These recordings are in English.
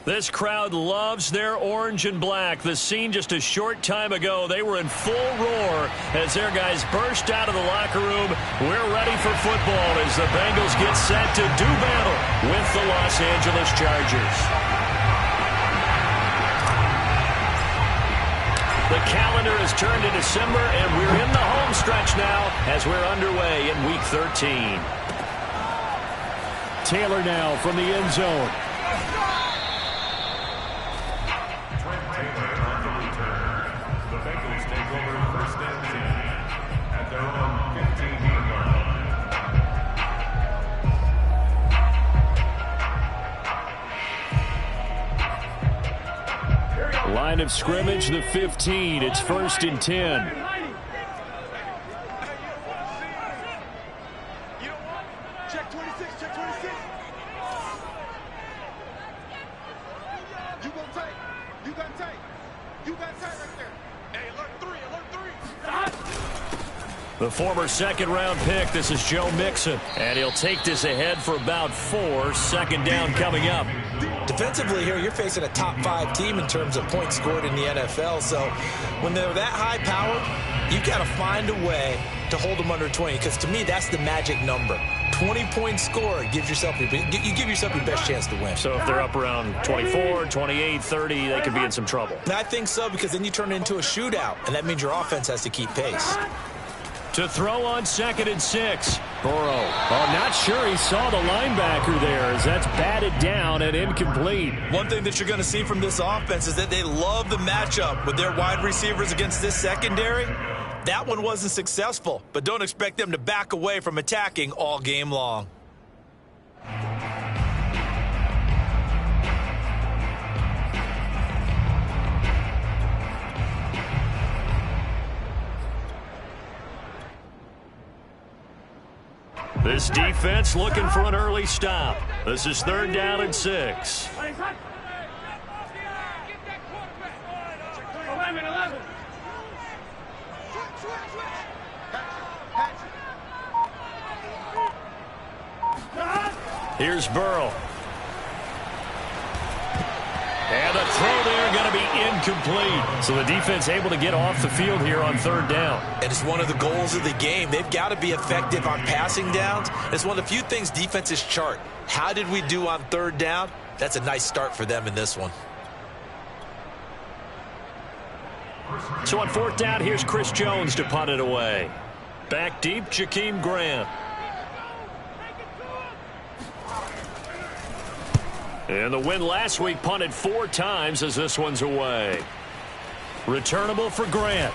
This crowd loves their orange and black. The scene just a short time ago, they were in full roar as their guys burst out of the locker room. We're ready for football as the Bengals get set to do battle with the Los Angeles Chargers. The calendar has turned to December, and we're in the home stretch now as we're underway in Week 13. Taylor now from the end zone. Line of scrimmage, the 15. It's 1st and 10. Check 26, check 26. You go tight. You got tight. You got tight right there. Hey, alert 3, alert 3. The former second-round pick, this is Joe Mixon. And he'll take this ahead for about 4. Second down coming up. Defensively here, you're facing a top-5 team in terms of points scored in the NFL. So when they're that high-powered, you've got to find a way to hold them under 20. Because to me, that's the magic number. 20 points scored gives yourself you give yourself your best chance to win. So if they're up around 24, 28, 30, they could be in some trouble. And I think so, because then you turn it into a shootout, and that means your offense has to keep pace. To throw on 2nd and 6. Burrow. Oh, not sure he saw the linebacker there as that's batted down and incomplete. One thing that you're going to see from this offense is that they love the matchup with their wide receivers against this secondary. That one wasn't successful, but don't expect them to back away from attacking all game long. This defense looking for an early stop. This is 3rd down and 6. Here's Burrow. And the throw there going to be incomplete. So the defense able to get off the field here on 3rd down. And it's one of the goals of the game. They've got to be effective on passing downs. It's one of the few things defenses chart. How did we do on 3rd down? That's a nice start for them in this one. So on 4th down, here's Chris Jones to punt it away. Back deep, Jakeem Grant. And the win last week punted 4 times as this one's away. Returnable for Grant.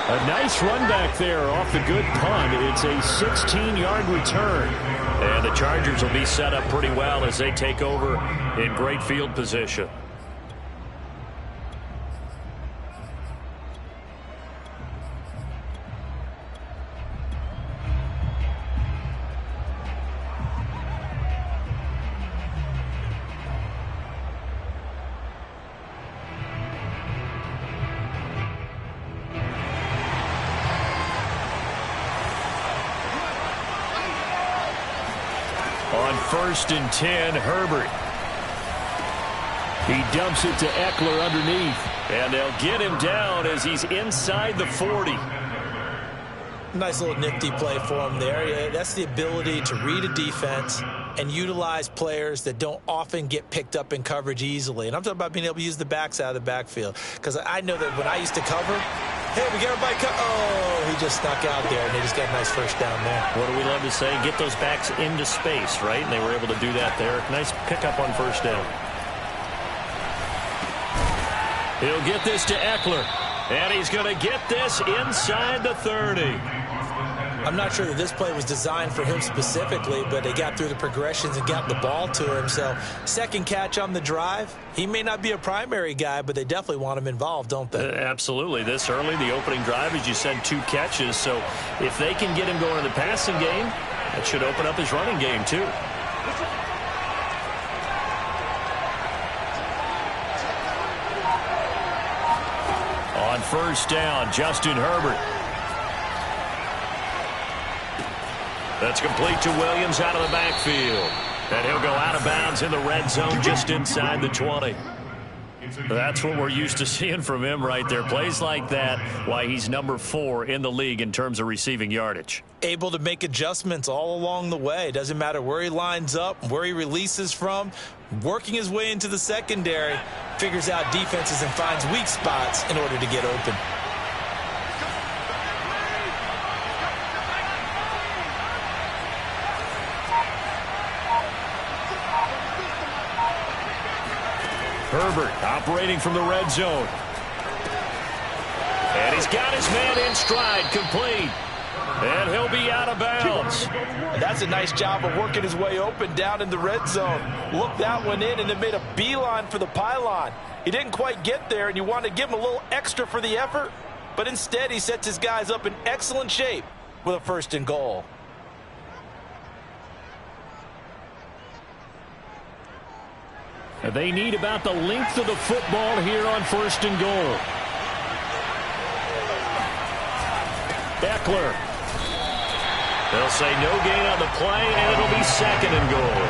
A nice run back there off the good punt. It's a 16-yard return. And the Chargers will be set up pretty well as they take over in great field position. On 1st and 10, Herbert. He dumps it to Eckler underneath. And they'll get him down as he's inside the 40. Nice little nifty play for him there. Yeah, that's the ability to read a defense and utilize players that don't often get picked up in coverage easily. And I'm talking about being able to use the backs out of the backfield. Because I know that when I used to cover, hey, we get everybody oh, he just snuck out there, and they just got a nice 1st down there. What do we love to say? Get those backs into space, right? And they were able to do that there. Nice pickup on 1st down. He'll get this to Eckler. And he's going to get this inside the 30. I'm not sure that this play was designed for him specifically, but they got through the progressions and got the ball to him. So 2nd catch on the drive. He may not be a primary guy, but they definitely want him involved, don't they? Absolutely. This early, the opening drive, as you said, 2 catches. So if they can get him going in the passing game, that should open up his running game too. On 1st down, Justin Herbert. That's complete to Williams out of the backfield. And he'll go out of bounds in the red zone just inside the 20. That's what we're used to seeing from him right there. Plays like that, why he's number 4 in the league in terms of receiving yardage. Able to make adjustments all along the way. Doesn't matter where he lines up, where he releases from. Working his way into the secondary, figures out defenses and finds weak spots in order to get open. Herbert operating from the red zone. And he's got his man in stride, complete. And he'll be out of bounds. That's a nice job of working his way open down in the red zone. Looked that one in and then made a beeline for the pylon. He didn't quite get there, and you want to give him a little extra for the effort. But instead, he sets his guys up in excellent shape with a 1st and goal. They need about the length of the football here on 1st and goal. Eckler. They'll say no gain on the play, and it'll be 2nd and goal.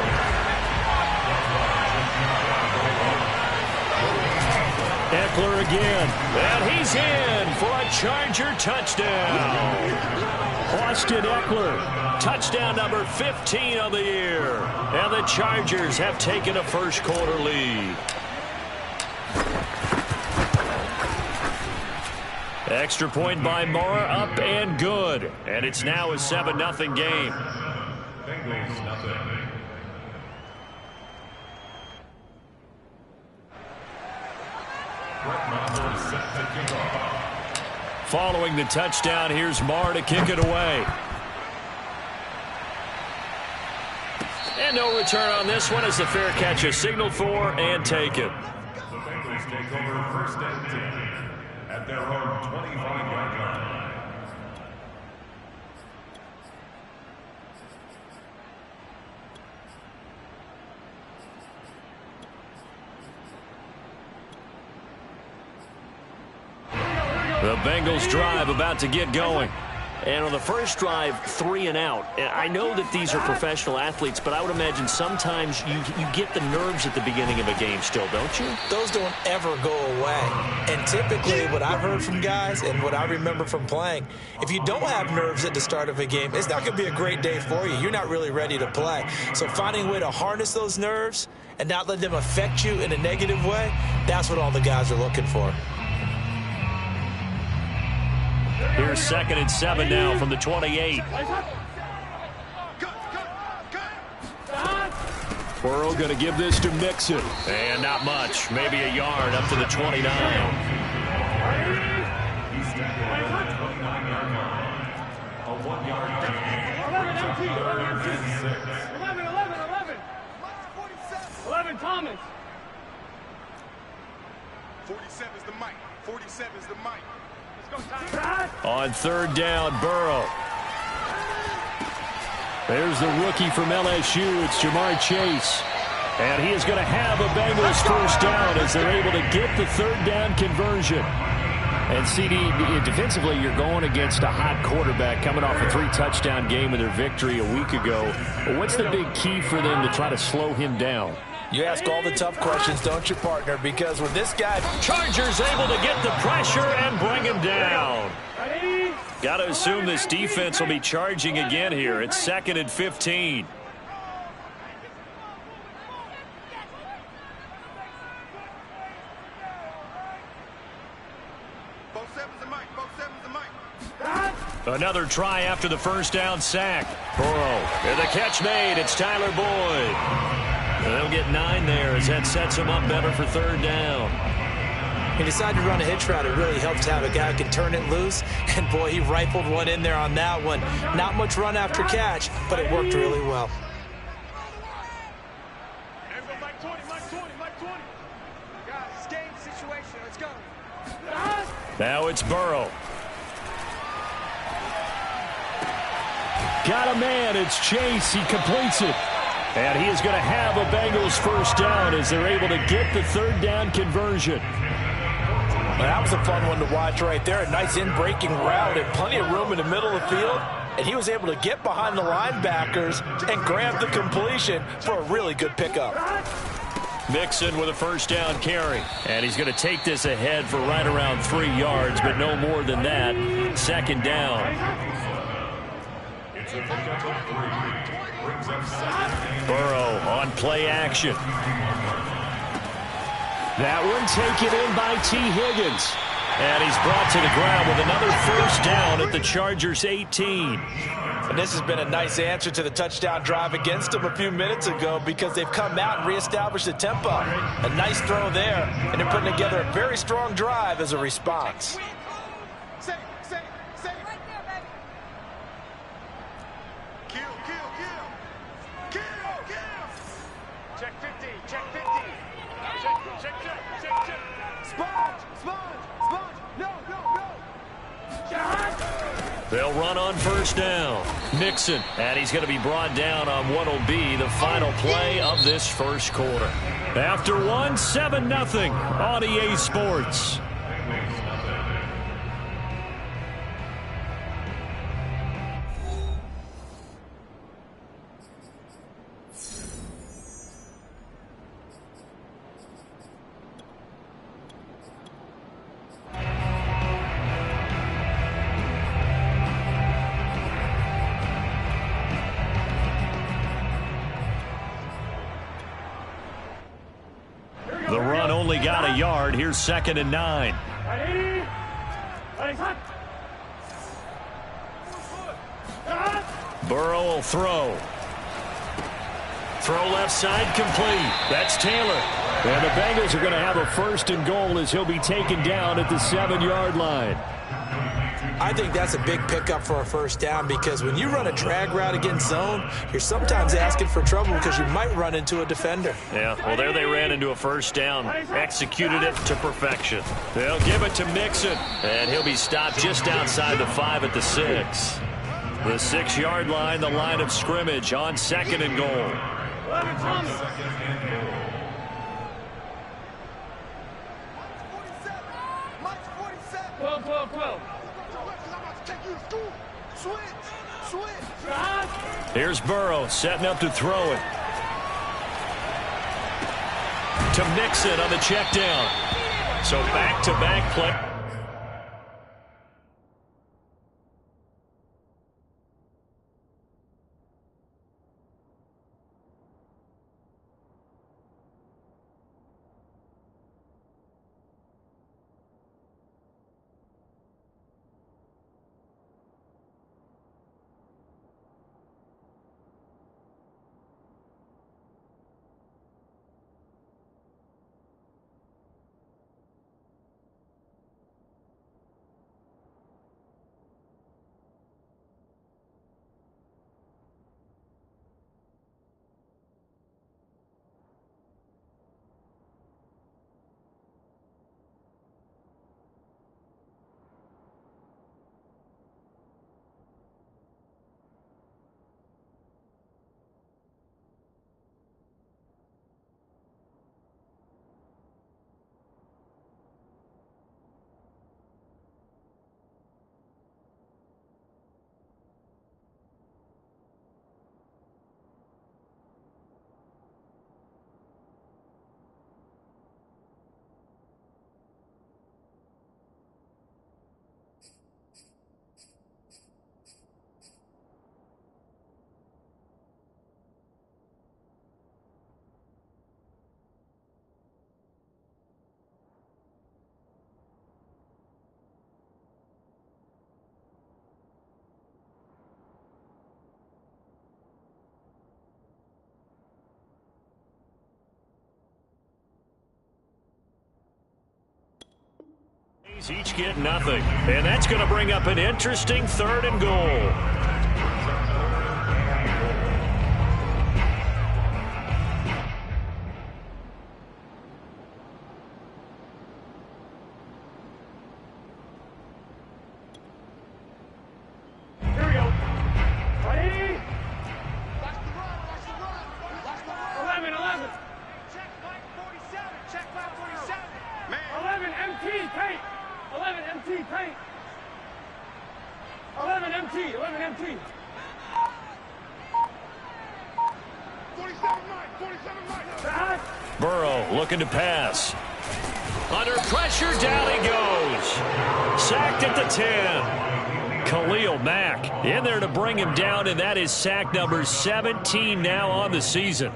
Eckler again. And he's in for a Charger touchdown. Austin Eckler. Touchdown number 15 of the year. And the Chargers have taken a first-quarter lead. Extra point by Moore, up and good. And it's now a 7-0 game. Bengals nothing. Following the touchdown, here's Moore to kick it away. And no return on this one as the fair catch is signaled for and taken. The Bengals take over 1st and 10 at their own 25-yard line. The Bengals drive about to get going. And on the first drive, 3 and out. And I know that these are professional athletes, but I would imagine sometimes you get the nerves at the beginning of a game still, don't you? Those don't ever go away. And typically what I've heard from guys and what I remember from playing, if you don't have nerves at the start of a game, it's not going to be a great day for you. You're not really ready to play. So finding a way to harness those nerves and not let them affect you in a negative way, that's what all the guys are looking for. Here's 2nd and 7 now from the 28. Burrow going to give this to Mixon. And not much. Maybe a yard up to the 29. He's standing at the 29-yard line. A 1-yard gain. 11, Thomas. 47 is the mic. 47 is the mic. On 3rd down, Burrow. There's the rookie from LSU. It's Jamar Chase. And he is going to have a Bengals 1st down as they're able to get the 3rd down conversion. And CD, defensively, you're going against a hot quarterback coming off a 3-touchdown game in their victory a week ago. What's the big key for them to try to slow him down? You ask all the tough questions, don't you, partner? Because with this guy... Chargers able to get the pressure and bring him down. Got to assume this defense will be charging again here. It's 2nd and 15. Another try after the 1st down sack. Burrow. And the catch made. It's Tyler Boyd. And they'll get 9 there as that sets him up better for 3rd down. He decided to run a hitch route. It really helps to have a guy who can turn it loose. And, boy, he rifled one in there on that one. Not much run after catch, but it worked really well. Now it's Burrow. Got a man. It's Chase. He completes it. And he is going to have a Bengals 1st down as they're able to get the 3rd down conversion. Well, that was a fun one to watch right there. A nice in-breaking route and plenty of room in the middle of the field. and he was able to get behind the linebackers and grab the completion for a really good pickup. Mixon with a first down carry. And he's going to take this ahead for right around 3 yards, but no more than that. Second down. Burrow on play action. That one taken in by T. Higgins. And he's brought to the ground with another first down at the Chargers' 18. And this has been a nice answer to the touchdown drive against them a few minutes ago because they've come out and reestablished the tempo. A nice throw there, and they're putting together a very strong drive as a response. Say, right there, baby. Kill. Check 50, check 50. Check. Sponge. No. They'll run on first down. Mixon, and he's going to be brought down on what will be the final play of this first quarter. After one, 7-0 on EA Sports. The run only got a yard. Here's 2nd and 9. Burrow will throw. Throw left side complete. That's Taylor. And the Bengals are going to have a 1st and goal as he'll be taken down at the 7-yard line. I think that's a big pickup for a first down because when you run a drag route against zone, you're sometimes asking for trouble because you might run into a defender. Yeah, well, there they ran into a first down. Executed it to perfection. They'll give it to Mixon, and he'll be stopped just outside the 5 at the 6. The 6-yard line, the line of scrimmage on 2nd and goal. Here's Burrow setting up to throw it. To Mixon on the check down. So back-to-back play. Each get nothing. And that's going to bring up an interesting 3rd and goal. Paint. 11 11 MT. 11 MT. 47 Mike. 47 Mike. Burrow looking to pass. Under pressure, down he goes. Sacked at the 10. Khalil Mack in there to bring him down, and that is sack number 17 now on the season.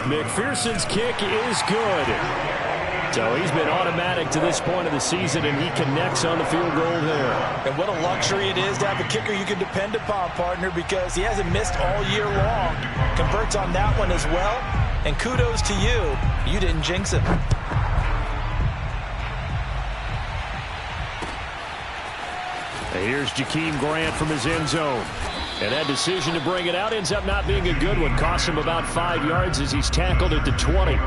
McPherson's kick is good. So he's been automatic to this point of the season, and he connects on the field goal there. And what a luxury it is to have a kicker you can depend upon, partner, because he hasn't missed all year long. Converts on that one as well. And kudos to you. You didn't jinx him. And here's Jakeem Grant from his end zone. And that decision to bring it out ends up not being a good one. Costs him about 5 yards as he's tackled at the 20.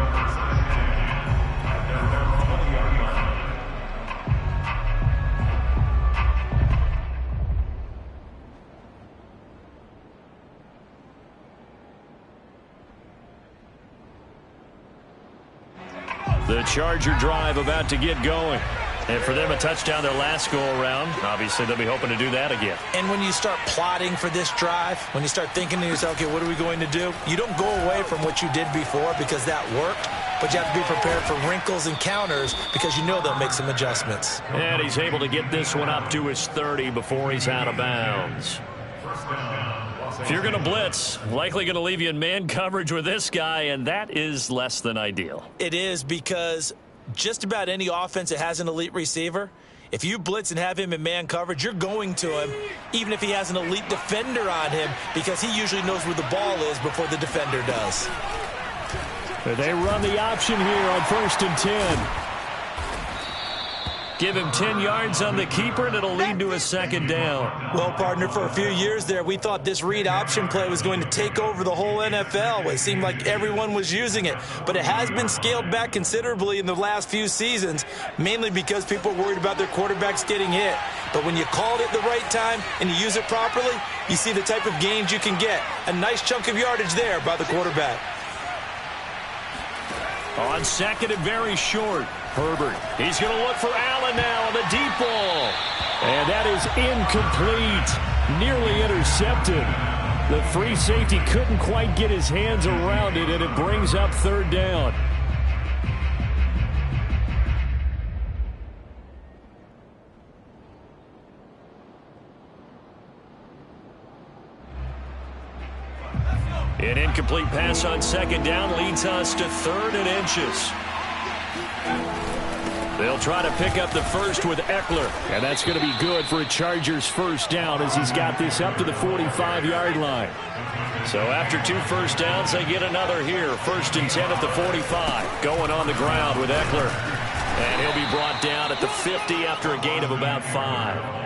The Charger drive about to get going. And for them, a touchdown their last go-around. Obviously, they'll be hoping to do that again. And when you start plotting for this drive, when you start thinking to yourself, okay, what are we going to do? You don't go away from what you did before because that worked, but you have to be prepared for wrinkles and counters because you know they'll make some adjustments. And he's able to get this one up to his 30 before he's out of bounds. If you're going to blitz, likely going to leave you in man coverage with this guy, and that is less than ideal. It is, because just about any offense that has an elite receiver, if you blitz and have him in man coverage, you're going to him, even if he has an elite defender on him, because he usually knows where the ball is before the defender does. They run the option here on 1st and 10. Give him 10 yards on the keeper, and it'll lead to a second down. Well, partner, for a few years there, we thought this read option play was going to take over the whole NFL. It seemed like everyone was using it, but it has been scaled back considerably in the last few seasons, mainly because people are worried about their quarterbacks getting hit. But when you call it at the right time and you use it properly, you see the type of gains you can get. A nice chunk of yardage there by the quarterback. On second and very short, Herbert. He's going to look for Allen now on the deep ball. And that is incomplete. Nearly intercepted. The free safety couldn't quite get his hands around it, and it brings up 3rd down. An incomplete pass on 2nd down leads us to 3rd and inches. They'll try to pick up the first with Eckler. And that's going to be good for a Chargers 1st down as he's got this up to the 45-yard line. So after 2 first downs, they get another here. 1st and 10 at the 45. Going on the ground with Eckler. And he'll be brought down at the 50 after a gain of about 5.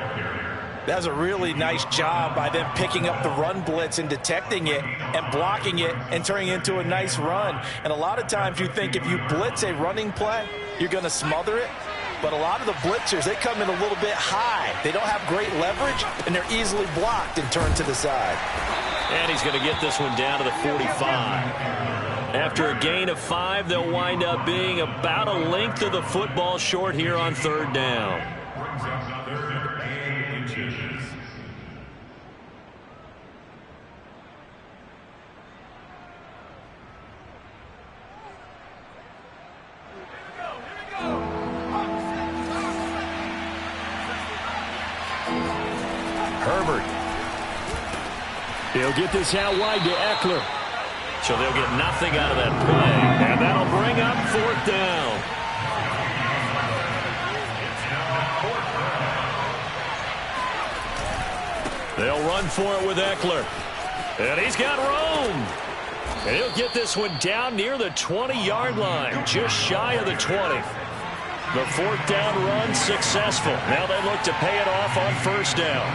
That was a really nice job by them picking up the run blitz and detecting it and blocking it and turning it into a nice run. And a lot of times you think if you blitz a running play, you're going to smother it. But a lot of the blitzers, they come in a little bit high. They don't have great leverage, and they're easily blocked and turned to the side. And he's going to get this one down to the 45. After a gain of 5, they'll wind up being about a length of the football short here on 3rd down. Herbert. He'll get this out wide to Eckler. So they'll get nothing out of that play. And that'll bring up 4th down. They'll run for it with Eckler. And he's got room. And he'll get this one down near the 20-yard line, just shy of the 20. The 4th down run successful. Now they look to pay it off on 1st down.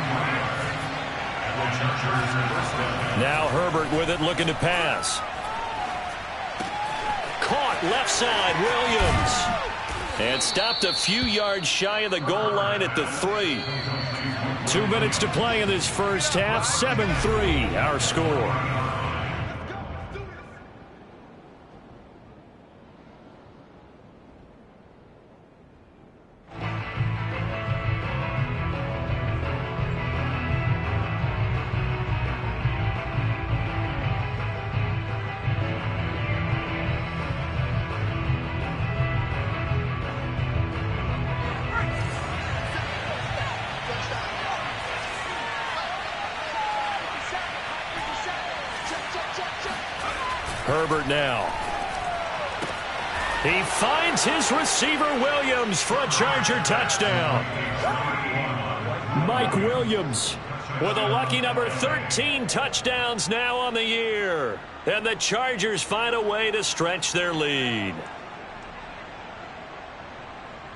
Now Herbert with it, looking to pass. Caught left side, Williams. And stopped a few yards shy of the goal line at the 3. 2 minutes to play in this first half. 7-3 our score. Herbert now. He finds his receiver Williams for a Charger touchdown. Mike Williams with a lucky number 13 touchdowns now on the year. And the Chargers find a way to stretch their lead.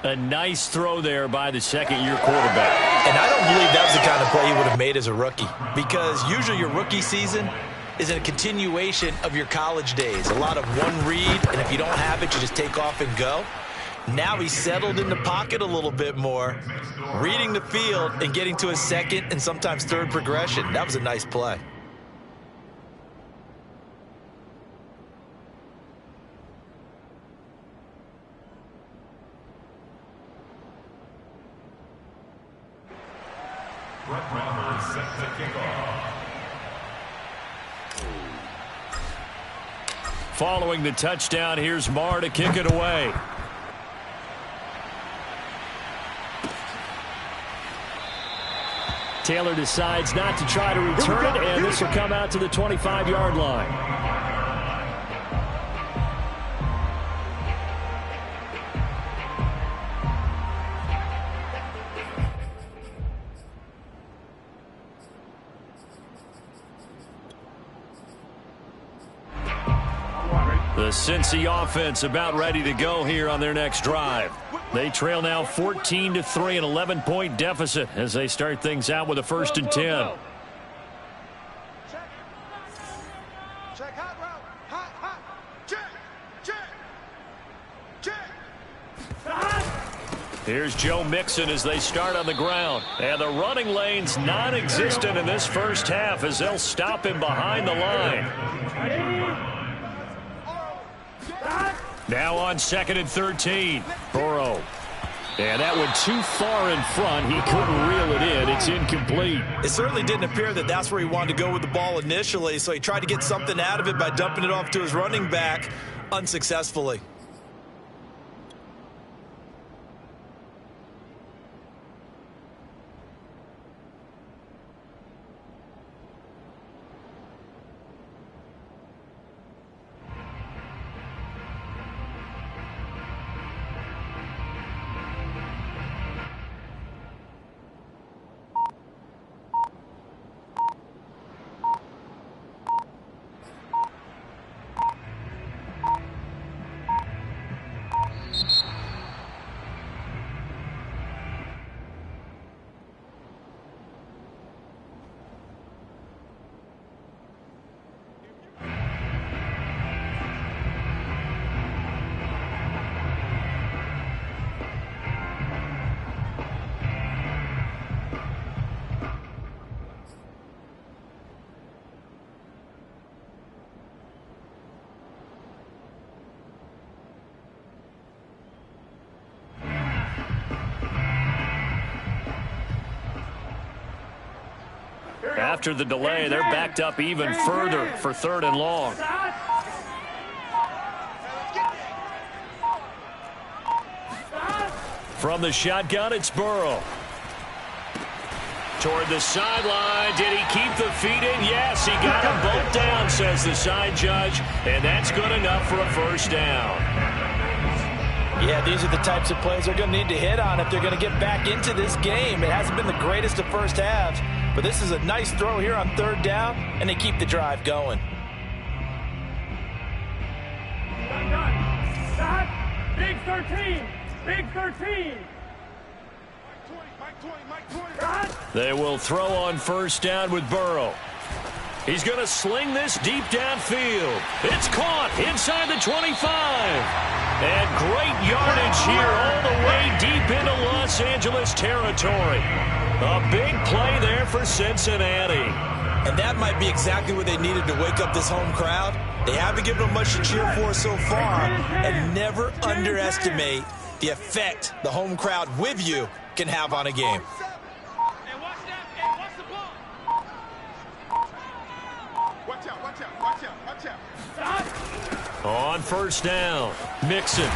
A nice throw there by the second-year quarterback. And I don't believe that was the kind of play he would have made as a rookie, because usually your rookie season is a continuation of your college days. A lot of one read, and if you don't have it, you just take off and go. Now he's settled in the pocket a little bit more, reading the field and getting to his second and sometimes third progression. That was a nice play. Following the touchdown, here's Marr to kick it away. Taylor decides not to try to return it, and this will come out to the 25-yard line. The Cincy offense about ready to go here on their next drive. They trail now 14-3, an 11-point deficit as they start things out with a 1st and 10. Check hot route. Hot. Check. Here's Joe Mixon as they start on the ground. And the running lane's non-existent in this first half as they'll stop him behind the line. Now on 2nd and 13. Burrow. And that went too far in front. He couldn't reel it in. It's incomplete. It certainly didn't appear that that's where he wanted to go with the ball initially, so he tried to get something out of it by dumping it off to his running back unsuccessfully. After the delay, they're backed up even further for 3rd and long. From the shotgun, it's Burrow. Toward the sideline. Did he keep the feet in? Yes, he got them both down, says the side judge. And that's good enough for a 1st down. Yeah, these are the types of plays they're going to need to hit on if they're going to get back into this game. It hasn't been the greatest of first halves, but this is a nice throw here on 3rd down, and they keep the drive going. Stop. Big 13. Big 13. Mike 20. They will throw on 1st down with Burrow. He's going to sling this deep downfield. It's caught inside the 25. And great yardage here all the way deep into Los Angeles territory. A big play there for Cincinnati. And that might be exactly what they needed to wake up this home crowd. They haven't given them much to cheer for so far. And never underestimate the effect the home crowd with you can have on a game. Hey, watch that. Hey, watch the ball. Watch out. On 1st down, Mixon.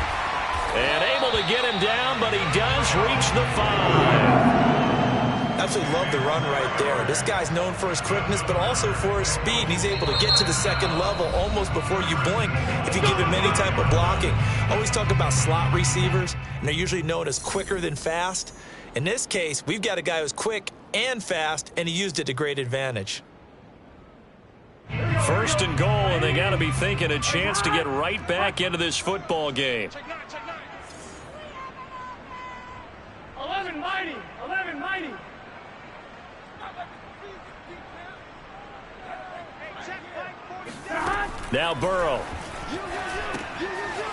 And able to get him down, but he does reach the 5. Absolutely love the run right there. This guy's known for his quickness, but also for his speed. And he's able to get to the second level almost before you blink if you give him any type of blocking. Always talk about slot receivers, and they're usually known as quicker than fast. In this case, we've got a guy who's quick and fast, and he used it to great advantage. First and goal, and they got to be thinking a chance to get right back into this football game. 11 mighty, 11 mighty. Now Burrow.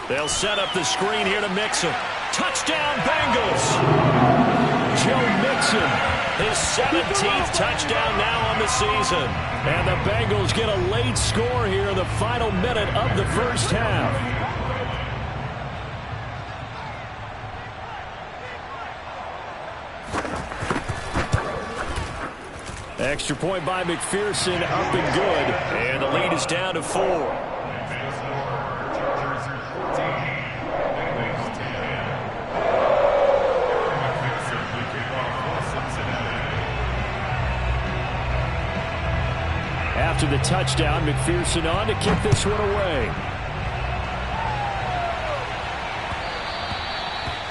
They'll set up the screen here to Mixon. Touchdown, Bengals. Joe Mixon, his 17th touchdown now on the season. And the Bengals get a late score here in the final minute of the first half. Extra point by McPherson, up and good. And the lead is down to 4. After the touchdown, McPherson on to kick this one away.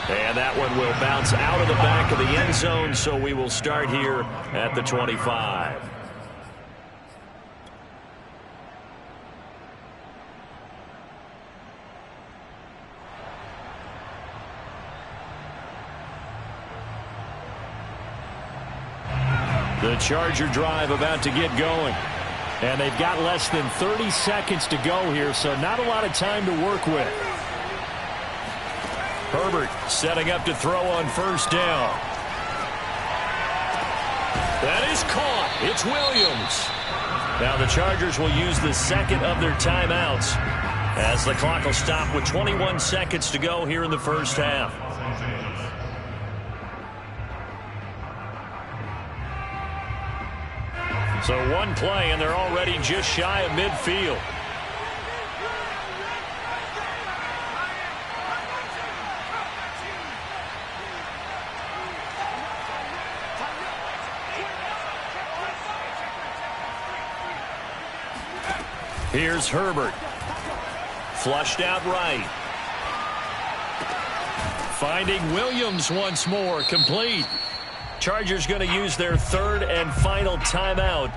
And that one will bounce out of the back of the end zone, so we will start here at the 25. The Charger drive about to get going. And they've got less than 30 seconds to go here, so not a lot of time to work with. Herbert setting up to throw on first down. That is caught. It's Williams. Now the Chargers will use the second of their timeouts as the clock will stop with 21 seconds to go here in the first half. So one play, and they're already just shy of midfield. Here's Herbert. Flushed out right. Finding Williams once more. Complete. Chargers going to use their third and final timeout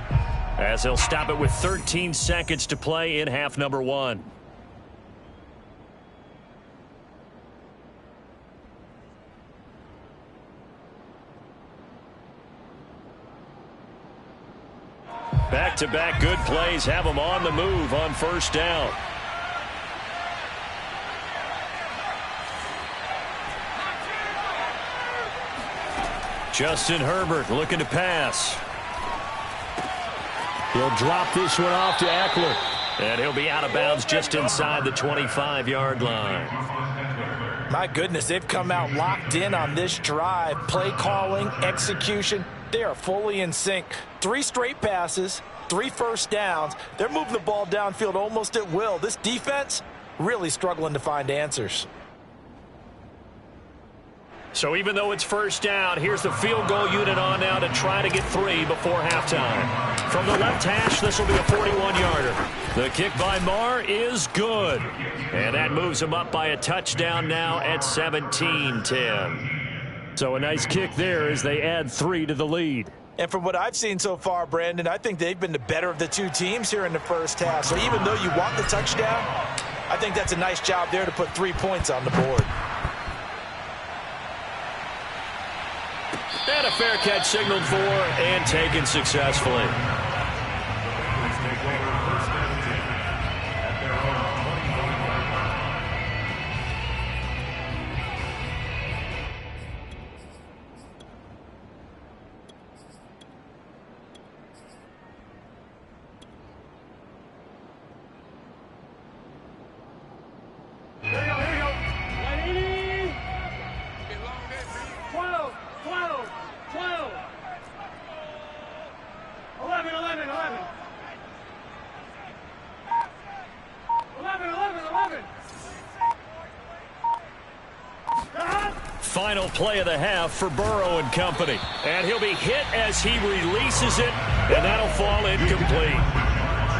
as they'll stop it with 13 seconds to play in half number 1. Back-to-back good plays have them on the move on first down. Justin Herbert looking to pass. He'll drop this one off to Eckler. And he'll be out of bounds just inside the 25-yard line. My goodness, they've come out locked in on this drive. Play calling, execution, they are fully in sync. 3 straight passes, 3 first downs. They're moving the ball downfield almost at will. This defense really struggling to find answers. So even though it's first down, here's the field goal unit on now to try to get 3 before halftime. From the left hash, this will be a 41-yarder. The kick by Marr is good. And that moves him up by a touchdown now at 17-10. So a nice kick there as they add 3 to the lead. And from what I've seen so far, Brandon, I think they've been the better of the 2 teams here in the first half. So even though you want the touchdown, I think that's a nice job there to put 3 points on the board. And a fair catch signaled for and taken successfully. final play of the half for Burrow and company. And he'll be hit as he releases it, and that'll fall incomplete.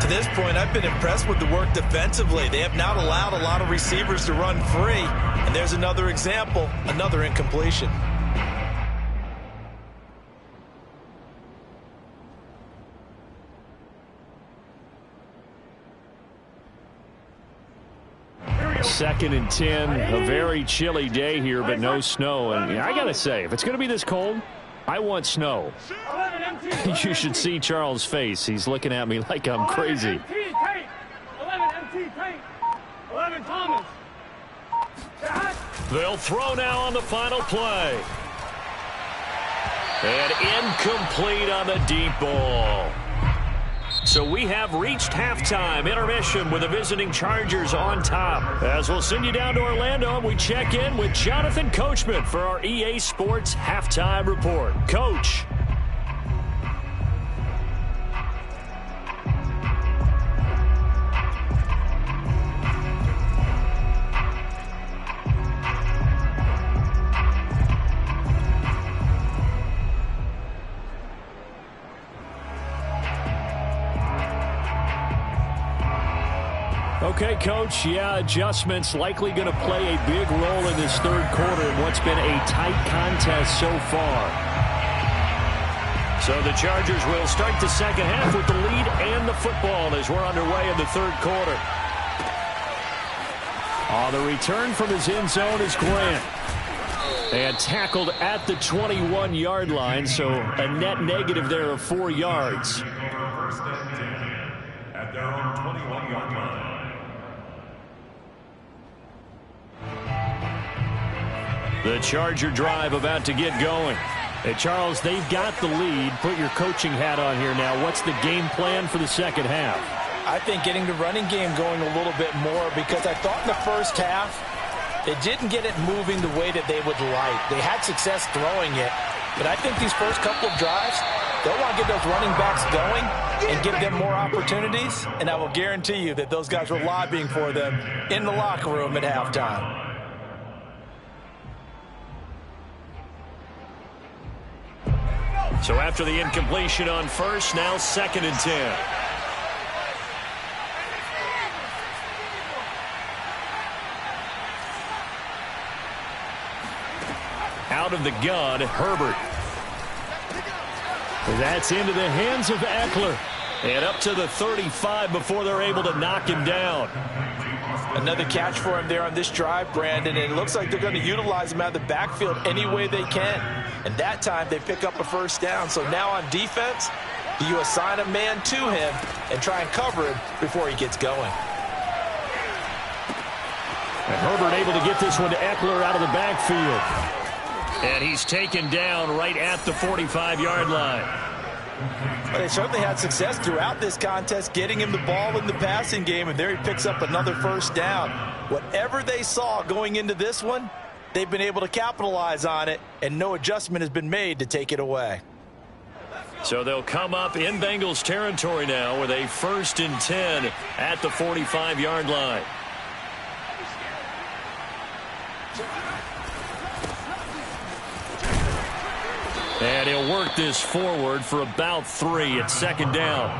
To this point, I've been impressed with the work defensively. They have not allowed a lot of receivers to run free. And there's another example, another incompletion. Second and 10, a very chilly day here, but no snow. And I got to say, if it's going to be this cold, I want snow. You should see Charles' face. He's looking at me like I'm crazy. 11 MT Tank. 11 Thomas. They'll throw now on the final play. And incomplete on the deep ball. So we have reached halftime, intermission with the visiting Chargers on top. As we'll send you down to Orlando, we check in with Jonathan Coachman for our EA Sports Halftime Report. Coach. Okay, Coach, yeah, adjustments likely going to play a big role in this third quarter in what's been a tight contest so far. So the Chargers will start the second half with the lead and the football as we're underway in the third quarter. On the return from his end zone is Grant. And tackled at the 21-yard line, so a net negative there of 4 yards. First and 10 at their own 21-yard line. The Charger drive about to get going. Hey, Charles, they've got the lead. Put your coaching hat on here now. What's the game plan for the second half? I think getting the running game going a little bit more, because I thought in the first half they didn't get it moving the way that they would like. They had success throwing it, but I think these first couple of drives, they'll want to get those running backs going and give them more opportunities, and I will guarantee you that those guys were lobbying for them in the locker room at halftime. So after the incompletion on first, now second and 10. Out of the gun, Herbert. That's into the hands of Eckler. And up to the 35 before they're able to knock him down. Another catch for him there on this drive, Brandon, and it looks like they're going to utilize him out of the backfield any way they can. And that time they pick up a first down. So now on defense, do you assign a man to him and try and cover him before he gets going? And Herbert able to get this one to Eckler out of the backfield. And he's taken down right at the 45-yard line. Well, they certainly had success throughout this contest getting him the ball in the passing game, and there he picks up another first down. Whatever they saw going into this one, they've been able to capitalize on it, and no adjustment has been made to take it away. So they'll come up in Bengals territory now with a first and 10 at the 45-yard line. And he'll work this forward for about 3 at second down.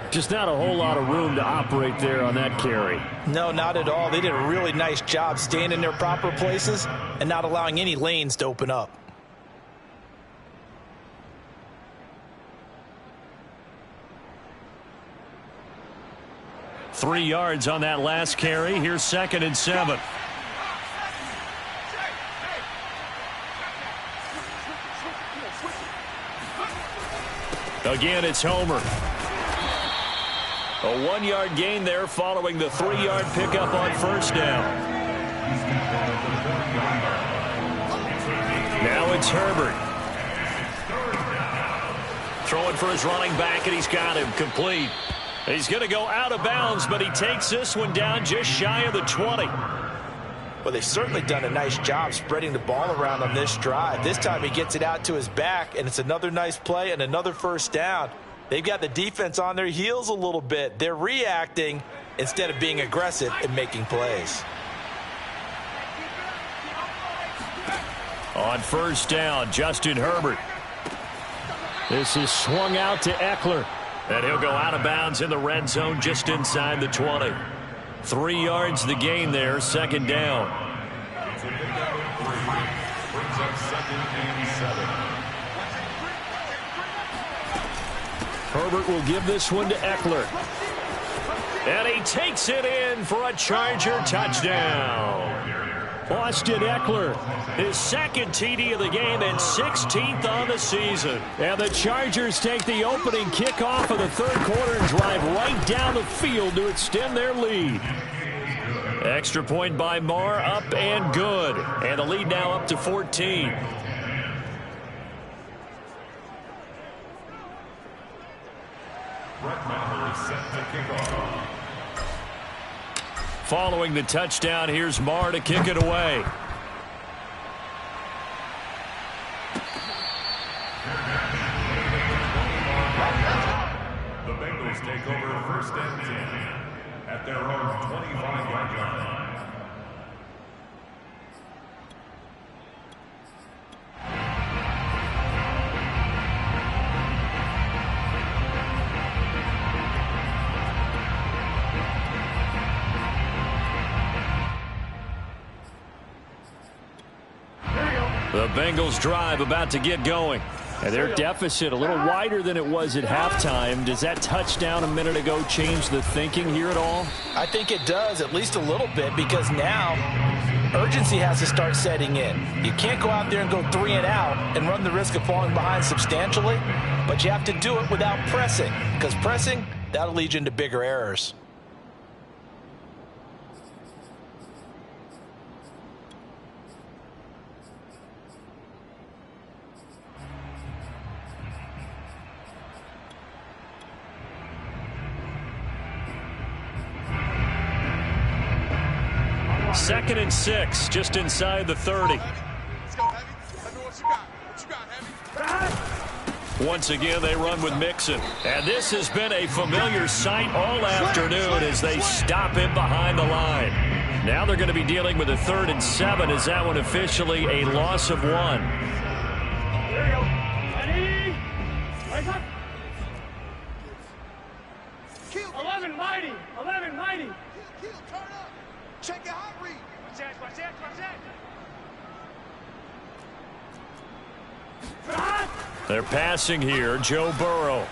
Just not a whole lot of room to operate there on that carry. No, not at all. They did a really nice job staying in their proper places and not allowing any lanes to open up. Three yards on that last carry. Here's second and 7. Again, it's Homer. A 1-yard gain there following the 3-yard pickup on first down. Now it's Herbert. Throwing for his running back, and he's got him complete. He's going to go out of bounds, but he takes this one down just shy of the 20. Well, they've certainly done a nice job spreading the ball around on this drive. This time he gets it out to his back, and it's another nice play and another first down. They've got the defense on their heels a little bit. They're reacting instead of being aggressive and making plays. On first down, Justin Herbert. This is swung out to Eckler. And he'll go out of bounds in the red zone just inside the 20. 3 yards the gain there, second down. Herbert will give this one to Eckler. And he takes it in for a Charger touchdown. Austin Eckler, His second TD of the game and 16th on the season. and the Chargers take the opening kickoff of the third quarter and drive right down the field to extend their lead. Extra point by Marr, up and good. And the lead now up to 14. Following the touchdown, here's Marr to kick it away. The Bengals take over first and 10 at their own 25-yard line. The Bengals drive about to get going. And their deficit a little wider than it was at halftime. Does that touchdown a minute ago change the thinking here at all? I think it does, at least a little bit, because now urgency has to start setting in. You can't go out there and go 3 and out and run the risk of falling behind substantially, but you have to do it without pressing, because pressing, that'll lead you into bigger errors. Second and 6, just inside the 30. Let's go, Heavy. Heavy, what you got? What you got, Heavy? Once again, they run with Mixon. And this has been a familiar sight all afternoon as they stop him behind the line. Now they're going to be dealing with a 3rd and 7. Is that one officially a loss of 1? There you go. Ready? Rise up. 11 mighty. 11 mighty. Kill, turn up. Check your hot read. Watch that, watch that, watch that. They're passing here, Joe Burrow.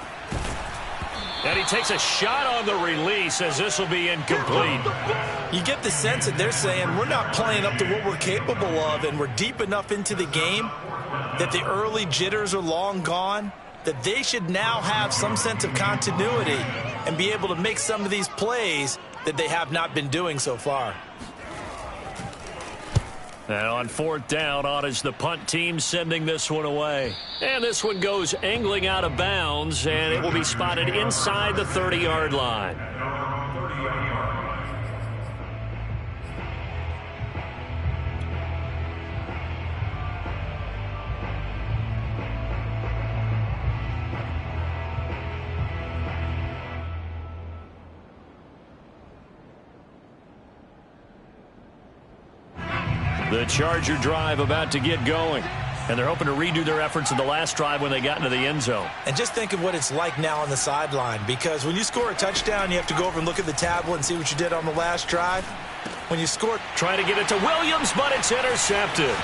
And he takes a shot on the release as this will be incomplete. You get the sense that they're saying we're not playing up to what we're capable of, and we're deep enough into the game that the early jitters are long gone, that they should now have some sense of continuity and be able to make some of these plays that they have not been doing so far. And on 4th down, on is the punt team sending this one away. And this one goes angling out of bounds, and it will be spotted inside the 30-yard line. The Charger drive about to get going. And they're hoping to redo their efforts in the last drive when they got into the end zone. And just think of what it's like now on the sideline, because when you score a touchdown, you have to go over and look at the tablet and see what you did on the last drive. When you score, Trying to get it to Williams, but it's intercepted.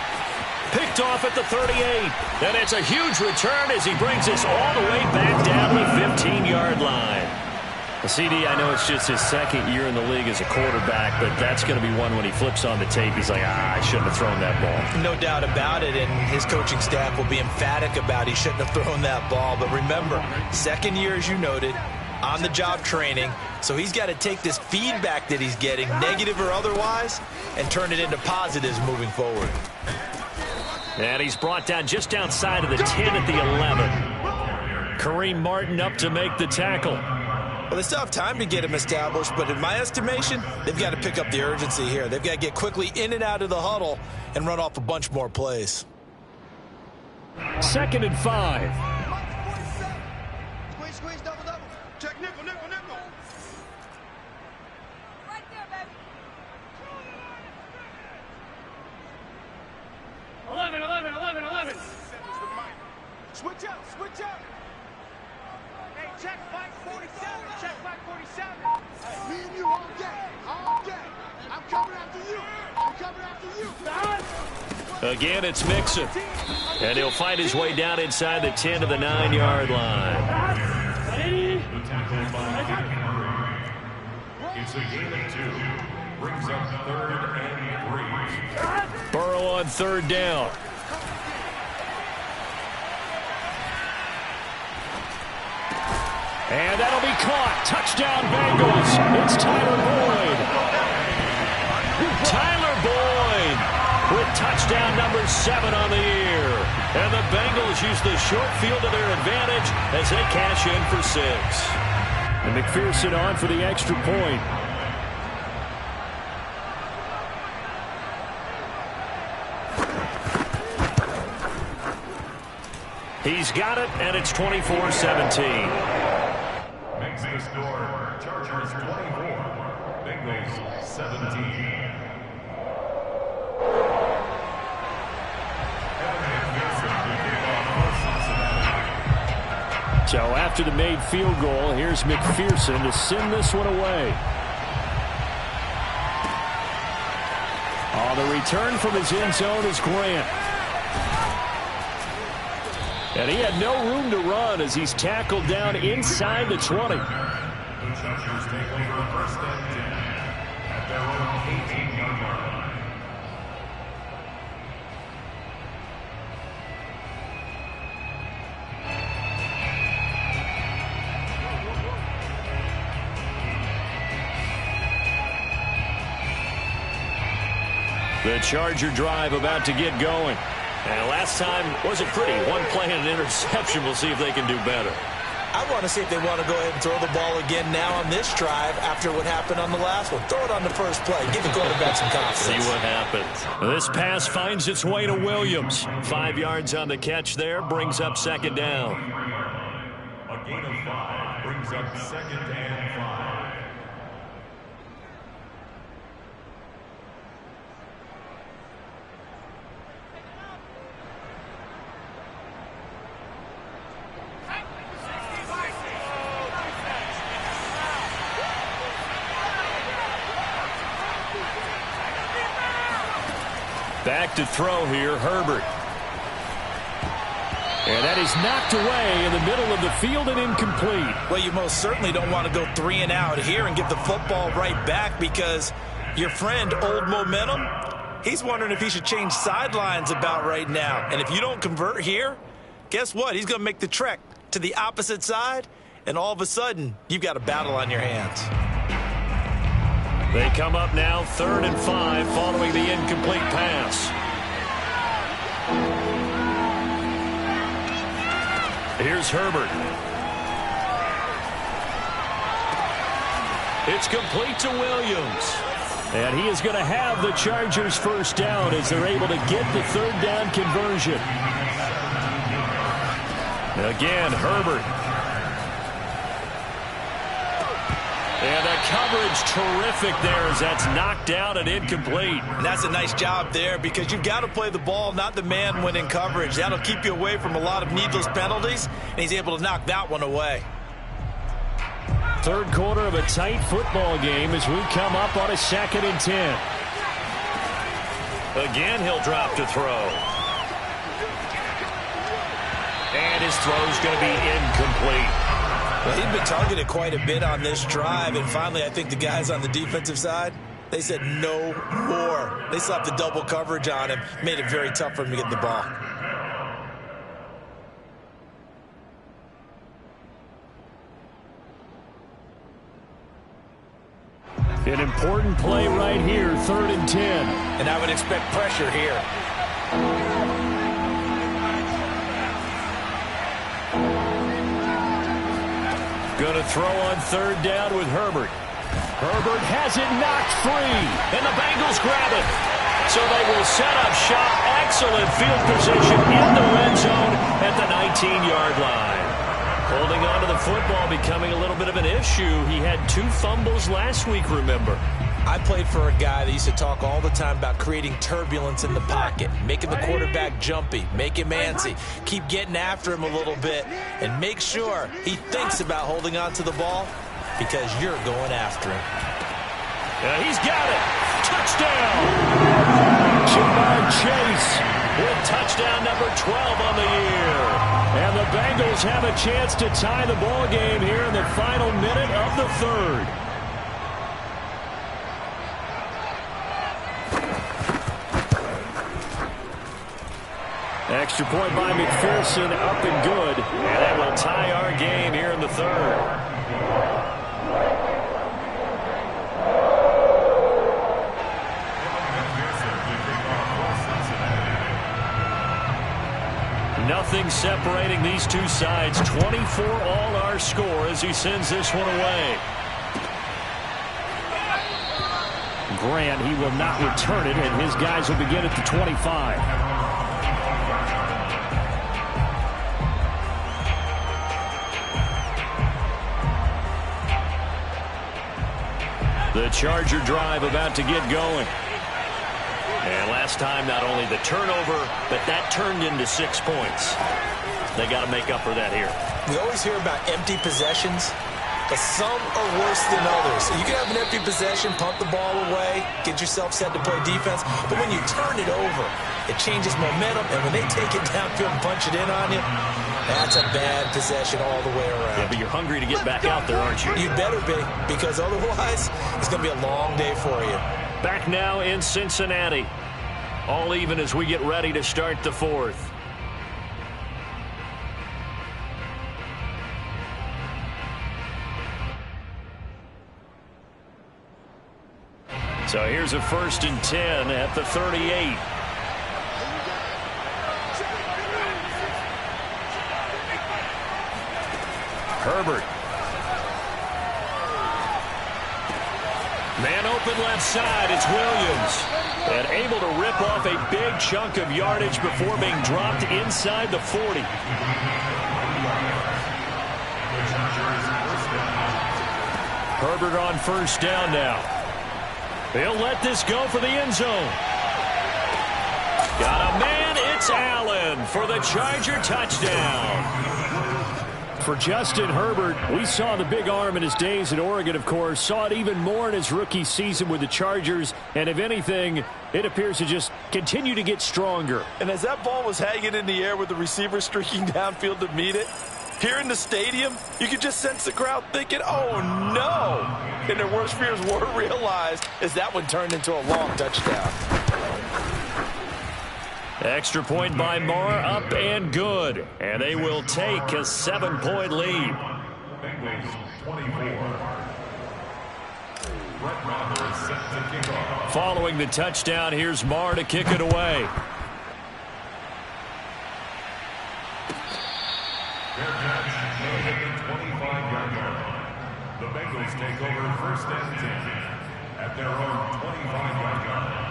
Picked off at the 38. And it's a huge return as he brings us all the way back down the 15-yard line. CD, I know it's just his second year in the league as a quarterback, but that's going to be one when he flips on the tape. He's like, I shouldn't have thrown that ball. no doubt about it, and his coaching staff will be emphatic about he shouldn't have thrown that ball. But remember, second year, as you noted, on-the-job training, so he's got to take this feedback that he's getting, negative or otherwise, and turn it into positives moving forward. And he's brought down just outside of the 10 at the 11. Kareem Martin up to make the tackle. Well, they still have time to get him established, but in my estimation, they've got to pick up the urgency here. They've got to get quickly in and out of the huddle and run off a bunch more plays. 2nd and 5. Squeeze, squeeze, double, double. Check nickel, nickel, nickel. Right there, baby. 11, 11, 11. Check back 47. Me and you all day. All day. I'm coming after you. I'm coming after you. Again, it's Mixon. And he'll fight his way down inside the 10 to the 9-yard line. It's a gain of 2. Brings up 3rd and 3. Burrow on 3rd down. And that'll be caught. Touchdown, Bengals. It's Tyler Boyd. Tyler Boyd with touchdown number 7 on the year. And the Bengals use the short field to their advantage as they cash in for 6. And McPherson on for the extra point. He's got it, and it's 24-17. Makes the score. Chargers 24. Bengals 17. So after the made field goal, here's McPherson to send this one away. On the return from his end zone is Grant. And he had no room to run as he's tackled down inside the 20. The Chargers take over 1st and 10 at their own 18-yard line. The Charger drive about to get going. And last time wasn't pretty. One play and an interception. We'll see if they can do better. I want to see if they want to go ahead and throw the ball again now on this drive after what happened on the last one. Throw it on the first play. Give the quarterback some confidence. See what happens. This pass finds its way to Williams. 5 yards on the catch there. Brings up 2nd down. A gain of 5 brings up 2nd and 5. Back to throw here, Herbert. And that is knocked away in the middle of the field and incomplete. Well, you most certainly don't want to go 3 and out here and get the football right back because your friend, Old Momentum, he's wondering if he should change sidelines about right now. And if you don't convert here, guess what? He's going to make the trek to the opposite side, and all of a sudden, you've got a battle on your hands. They come up now 3rd and 5 following the incomplete pass. Here's Herbert. It's complete to Williams. And he is going to have the Chargers first down as they're able to get the 3rd down conversion. Again, Herbert. And the coverage terrific there as that's knocked down and incomplete. And that's a nice job there because you've got to play the ball, not the man when in coverage. That'll keep you away from a lot of needless penalties, and he's able to knock that one away. 3rd quarter of a tight football game as we come up on a 2nd and 10. Again, he'll drop to throw. And his throw's going to be incomplete. Well, he'd been targeted quite a bit on this drive, and finally I think the guys on the defensive side, they said no more. They slapped the double coverage on him, made it very tough for him to get the ball. An important play right here, 3rd and 10. And I would expect pressure here. Going to throw on 3rd down with Herbert. Herbert has it knocked free. And the Bengals grab it. So they will set up shop. Excellent field position in the red zone at the 19-yard line. Holding on to the football becoming a little bit of an issue. He had 2 fumbles last week, remember. I played for a guy that used to talk all the time about creating turbulence in the pocket, making the quarterback jumpy, make him antsy, keep getting after him a little bit, and make sure he thinks about holding on to the ball because you're going after him. He's got it. Touchdown. Jamar Chase with touchdown number 12 on the year. And the Bengals have a chance to tie the ball game here in the final minute of the third. Extra point by McPherson, up and good. And that will tie our game here in the third. Nothing separating these two sides. 24 all our score as he sends this one away. Grant, he will not return it, and his guys will begin at the 25. The Charger drive about to get going. And last time, not only the turnover, but that turned into 6 points. They got to make up for that here. We always hear about empty possessions, but some are worse than others. So you can have an empty possession, pump the ball away, get yourself set to play defense, but when you turn it over, it changes momentum, and when they take it downfield and punch it in on you, that's a bad possession all the way around. Yeah, but you're hungry to get back out there, aren't you? You better be, because otherwise, it's going to be a long day for you. Back now in Cincinnati. All even as we get ready to start the fourth. So here's a 1st and 10 at the 38. Herbert. Man open left side, it's Williams. And able to rip off a big chunk of yardage before being dropped inside the 40. Herbert on 1st down now. He'll let this go for the end zone. Got a man, it's Allen for the Charger touchdown. For Justin Herbert, we saw the big arm in his days at Oregon, of course. Saw it even more in his rookie season with the Chargers. And if anything, it appears to just continue to get stronger. And as that ball was hanging in the air with the receiver streaking downfield to meet it, here in the stadium, you could just sense the crowd thinking, oh, no. And their worst fears were realized as that one turned into a long touchdown. Extra point by Marr, up and good. And they will take a 7-point lead. Bengals 24. Brett Maher is set to kick off. Following the touchdown, here's Marr to kick it away. Fair catch, no hit the 25-yard line. The Bengals take over 1st and 10 at their own 25-yard line.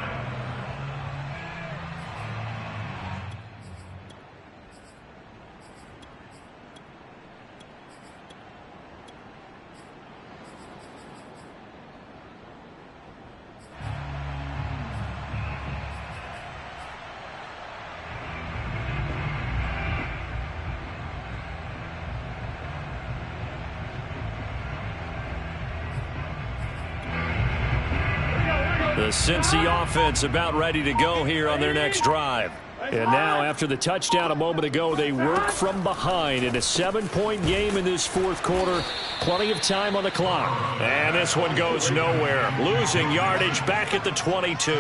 The Cincy offense about ready to go here on their next drive. And now, after the touchdown a moment ago, they work from behind in a 7-point game in this 4th quarter. Plenty of time on the clock. And this one goes nowhere. Losing yardage back at the 22.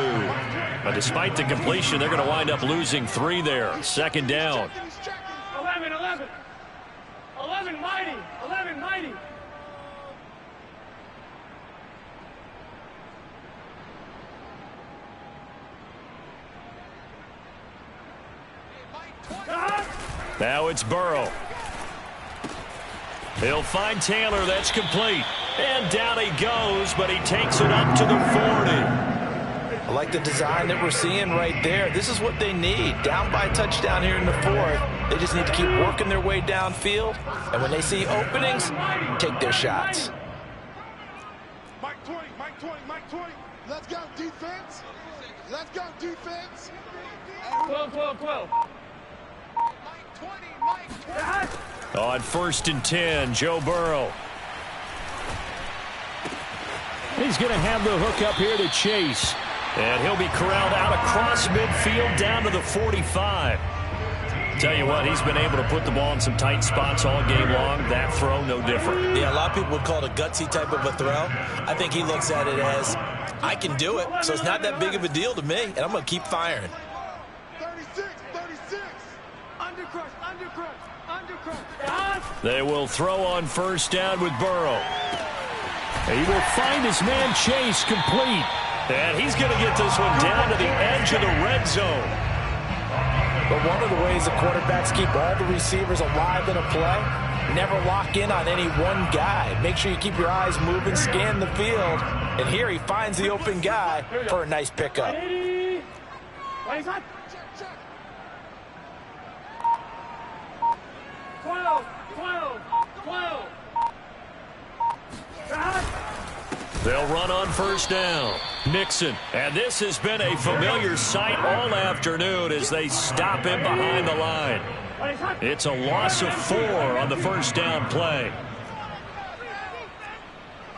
But despite the completion, they're going to wind up losing 3 there. 2nd down. 11, 11. 11 mighty. 11 mighty. Now it's Burrow. He'll find Taylor. That's complete. And down he goes, but he takes it up to the 40. I like the design that we're seeing right there. This is what they need. Down by a touchdown here in the fourth. They just need to keep working their way downfield. And when they see openings, take their shots. Mike 20, Mike 20, Mike 20. Let's go, defense. Let's go, defense. 12, 12, 12. Mike 20, Mike 20. On 1st and 10, Joe Burrow. He's going to have the hook up here to Chase. And he'll be corralled out across midfield down to the 45. Tell you what, he's been able to put the ball in some tight spots all game long. That throw, no different. Yeah, a lot of people would call it a gutsy type of a throw. I think he looks at it as, I can do it, so it's not that big of a deal to me, and I'm going to keep firing. 36, 36. Undercrush, undercrush, undercrush. They will throw on 1st down with Burrow. He will find his man Chase complete. And he's going to get this one down to the edge of the red zone. But one of the ways the quarterbacks keep all the receivers alive in a play, never lock in on any one guy. Make sure you keep your eyes moving, scan the field. And here he finds the open guy for a nice pickup. 12, 12, 12. They'll run on 1st down. Nixon. And this has been a familiar sight all afternoon as they stop him behind the line. It's a loss of 4 on the 1st down play.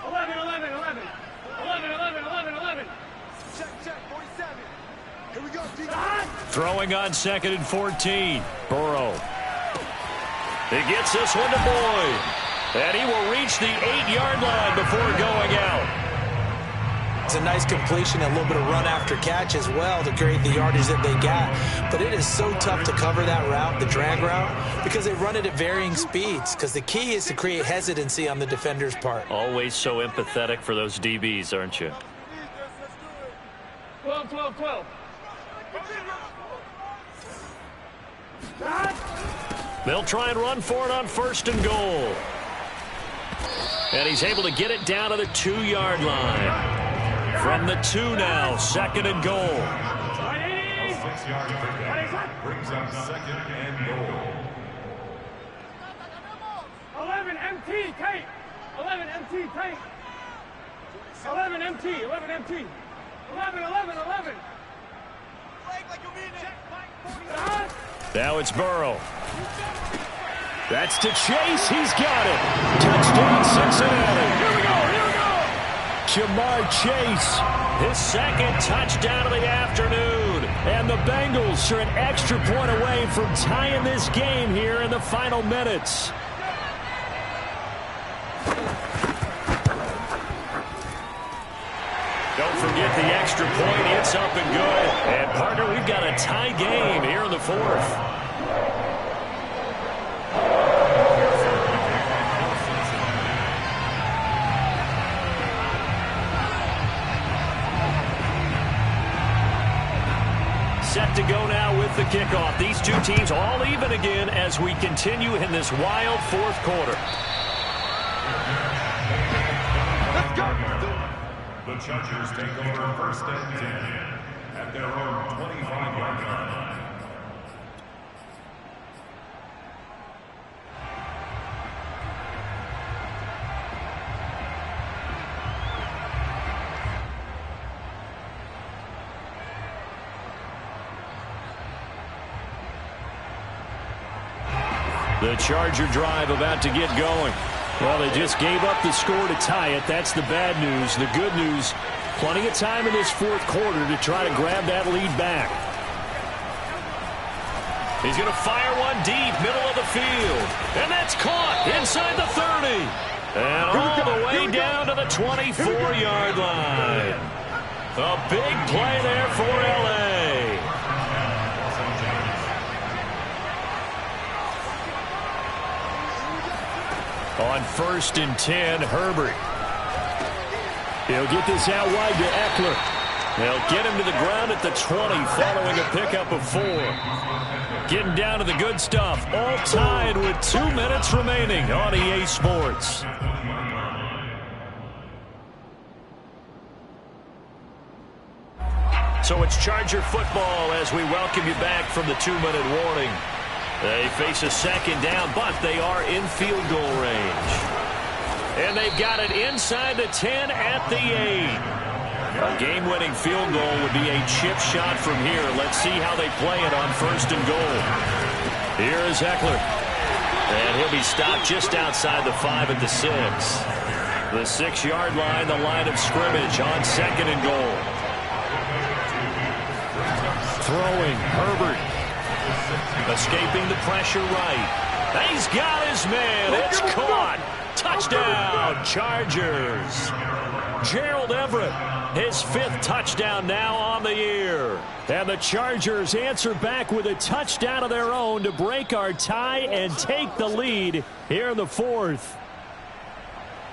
11, 11, 11. 11, 11, 11, 11. Check, check, 47. Here we go, defense. Throwing on 2nd and 14. Burrow. He gets this one to Boyd. And he will reach the 8-yard line before going out. It's a nice completion, a little bit of run after catch as well to create the yardage that they got. But it is so tough to cover that route, the drag route, because they run it at varying speeds. Because the key is to create hesitancy on the defender's part. Always so empathetic for those DBs, aren't you? 12, 12, 12. They'll try and run for it on 1st and goal. And he's able to get it down to the 2-yard line. From the 2 now, 2nd and goal. 6-yard pickup brings up 2nd and goal. 11 MT, tight. 11 MT, tight. 11 MT, 11 MT. 11, 11, 11. Now it's Burrow. That's to Chase. He's got it. Touchdown, Cincinnati. Here we go, here we go. Jamar Chase. His 2nd touchdown of the afternoon. And the Bengals are an extra point away from tying this game here in the final minutes. Don't forget the extra point. It's up and good. And, partner, we've got a tie game here in the 4th. Set to go now with the kickoff. These two teams all even again as we continue in this wild 4th quarter. Let's go. The Chargers take over 1st and 10 at their own 25-yard line. The Charger drive about to get going. Well, they just gave up the score to tie it. That's the bad news. The good news, plenty of time in this 4th quarter to try to grab that lead back. He's going to fire one deep, middle of the field. And that's caught inside the 30. And all the way down to the 24-yard line. A big play there for L.A. On 1st and 10, Herbert. He'll get this out wide to Eckler. They'll get him to the ground at the 20 following a pickup of 4. Getting down to the good stuff. All tied with 2 minutes remaining on EA Sports. So it's Charger football as we welcome you back from the 2-minute warning. They face a second down, but they are in field goal range. And they've got it inside the 10 at the 8. A game-winning field goal would be a chip shot from here. Let's see how they play it on 1st and goal. Here is Eckler. And he'll be stopped just outside the 5 at the 6. The 6-yard line, the line of scrimmage on 2nd and goal. Throwing, Herbert. Escaping the pressure right. He's got his man. It's caught. Touchdown, Chargers. Gerald Everett, his 5th touchdown now on the year. And the Chargers answer back with a touchdown of their own to break our tie and take the lead here in the 4th.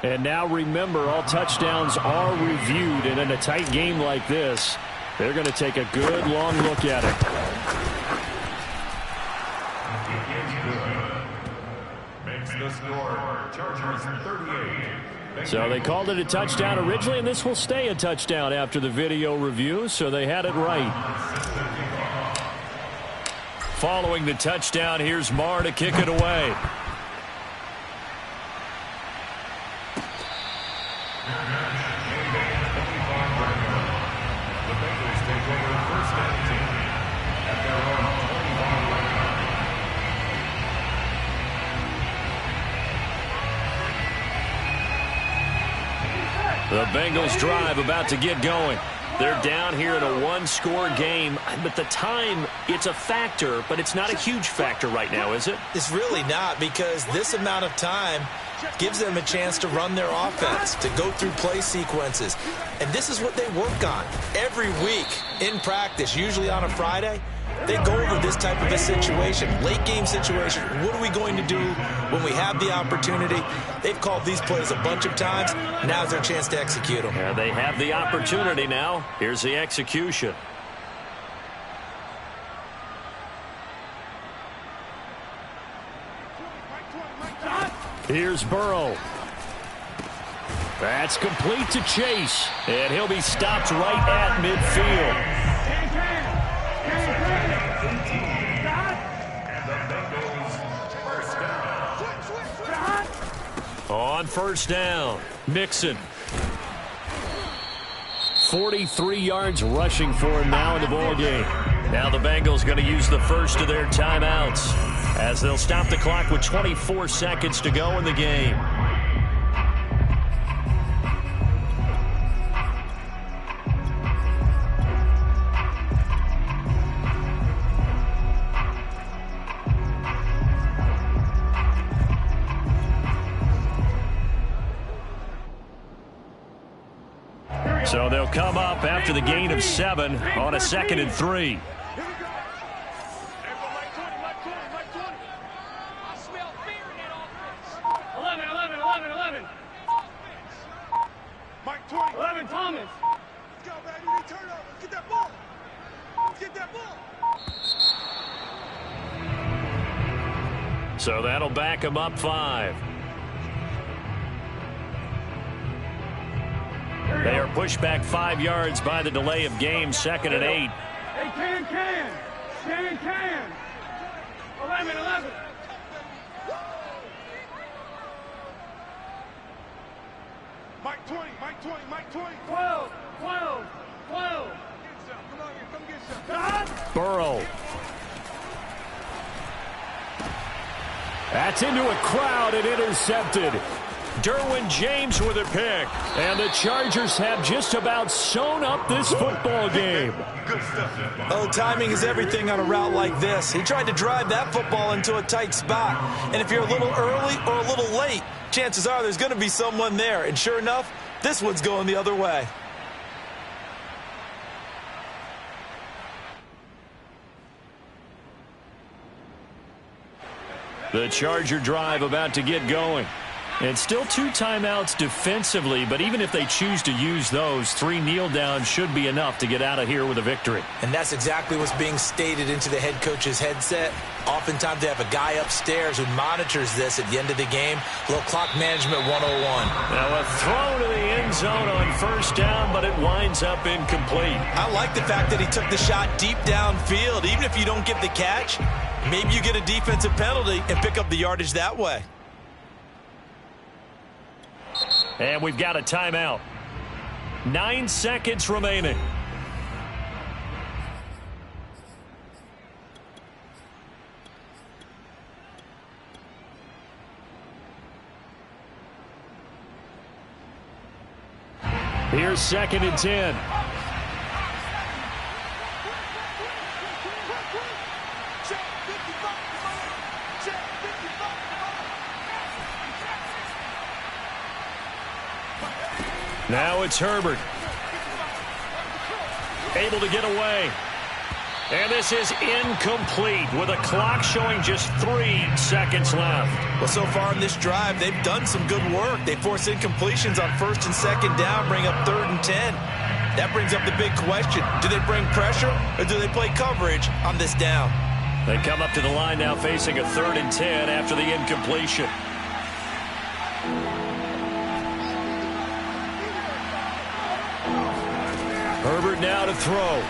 And now remember, all touchdowns are reviewed, and in a tight game like this, they're going to take a good long look at it. Makes the score Chargers 38. So they called it a touchdown originally, and this will stay a touchdown after the video review, so they had it right. Following the touchdown, here's Marr to kick it away. The Bengals drive about to get going. They're down here in a 1-score game, but the time, it's a factor, but it's not a huge factor right now, is it? It's really not, because this amount of time gives them a chance to run their offense, to go through play sequences. And this is what they work on every week in practice, usually on a Friday. They go over this type of a situation, late game situation. What are we going to do when we have the opportunity? They've called these plays a bunch of times. Now's their chance to execute them. Yeah, they have the opportunity now. Here's the execution. Here's Burrow. That's complete to Chase. And he'll be stopped right at midfield. On 1st down, Mixon. 43 yards rushing for him now in the ballgame. Now the Bengals going to use the first of their timeouts as they'll stop the clock with 24 seconds to go in the game. So they'll come up after the gain of 7 on a 2nd and 3. Mike 20. 11, Thomas. Let's go, baby. We turn over. Let's get that ball. Let's get that ball. So that'll back them up 5. They are pushed back 5 yards by the delay of game, 2nd and 8. Hey, can. 11. Mike 20. 12. Come on here. Come get some. Burrow. That's into a crowd and intercepted. Derwin James with a pick. And the Chargers have just about sewn up this football game. Oh, timing is everything on a route like this. He tried to drive that football into a tight spot. And if you're a little early or a little late, chances are there's going to be someone there. And sure enough, this one's going the other way. The Charger drive about to get going. And still 2 timeouts defensively, but even if they choose to use those, 3 kneel downs should be enough to get out of here with a victory. And that's exactly what's being stated into the head coach's headset. Oftentimes they have a guy upstairs who monitors this at the end of the game. A little clock management 101. Now a throw to the end zone on first down, but it winds up incomplete. I like the fact that he took the shot deep downfield. Even if you don't get the catch, maybe you get a defensive penalty and pick up the yardage that way. And we've got a timeout. 9 seconds remaining. Here's 2nd and 10. Now it's Herbert. Able to get away. And this is incomplete with a clock showing just 3 seconds left. Well, so far in this drive, they've done some good work. They force incompletions on 1st and 2nd down, bring up 3rd and 10. That brings up the big question. Do they bring pressure or do they play coverage on this down? They come up to the line now facing a 3rd and 10 after the incompletion. Herbert now to throw.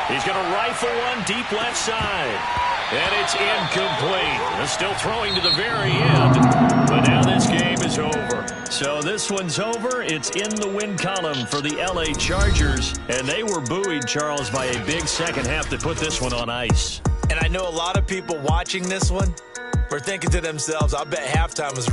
He's going to rifle one deep left side. And it's incomplete. They're still throwing to the very end. But now this game is over. So this one's over. It's in the win column for the L.A. Chargers. And they were buoyed, Charles, by a big second half to put this one on ice. And I know a lot of people watching this one were thinking to themselves, I bet halftime was